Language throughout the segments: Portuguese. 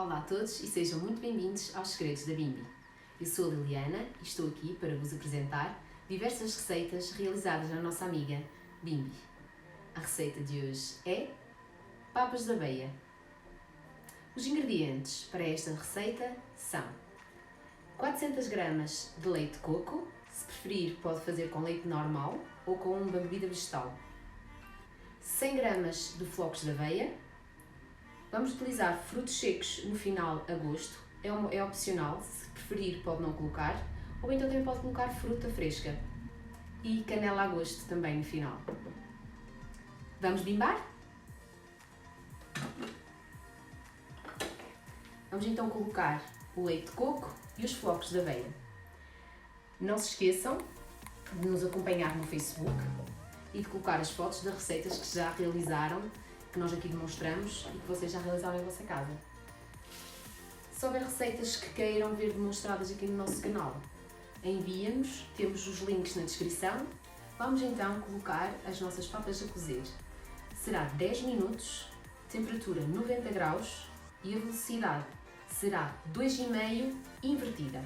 Olá a todos e sejam muito bem-vindos aos Segredos da Bimbi. Eu sou a Liliana e estou aqui para vos apresentar diversas receitas realizadas na nossa amiga Bimbi. A receita de hoje é papas de aveia. Os ingredientes para esta receita são 400 gramas de leite de coco, se preferir pode fazer com leite normal ou com uma bebida vegetal, 100 gramas de flocos de aveia. Vamos utilizar frutos secos no final a gosto, é opcional, se preferir pode não colocar, ou então também pode colocar fruta fresca e canela a gosto também no final. Vamos bimbar? Vamos então colocar o leite de coco e os flocos de aveia. Não se esqueçam de nos acompanhar no Facebook e de colocar as fotos das receitas que já realizaram, que nós aqui demonstramos e que vocês já realizaram em vossa casa. Se houver receitas que queiram ver demonstradas aqui no nosso canal, enviem-nos, temos os links na descrição. Vamos então colocar as nossas papas a cozer. Será 10 minutos, temperatura 90 graus e a velocidade será 2,5 invertida.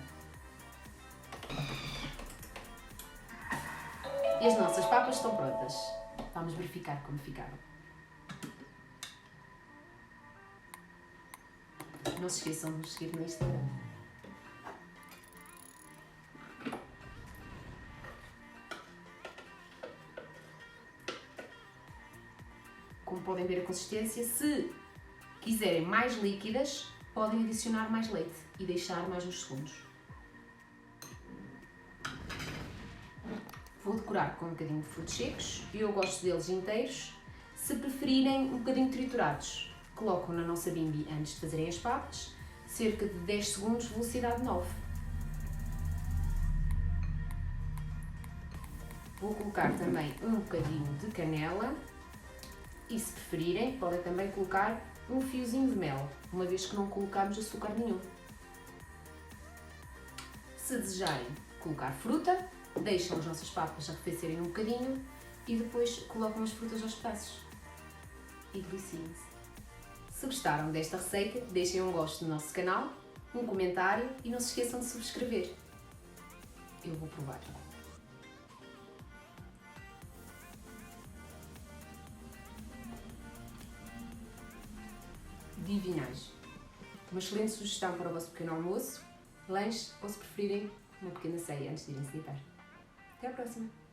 E as nossas papas estão prontas. Vamos verificar como ficaram. Não se esqueçam de nos seguir no Instagram. Como podem ver a consistência, se quiserem mais líquidas, podem adicionar mais leite e deixar mais uns segundos. Vou decorar com um bocadinho de frutos secos, eu gosto deles inteiros. Se preferirem um bocadinho triturados, colocam na nossa bimbi antes de fazerem as papas, cerca de 10 segundos, velocidade 9. Vou colocar também um bocadinho de canela e, se preferirem, podem também colocar um fiozinho de mel, uma vez que não colocamos açúcar nenhum. Se desejarem colocar fruta, deixam as nossas papas arrefecerem um bocadinho e depois colocam as frutas aos pedaços. E deliciem-se. Se gostaram desta receita, deixem um gosto no nosso canal, um comentário e não se esqueçam de subscrever. Eu vou provar. Divinais. Uma excelente sugestão para o vosso pequeno almoço, lanche ou, se preferirem, uma pequena ceia antes de irem se deitar. Até à próxima!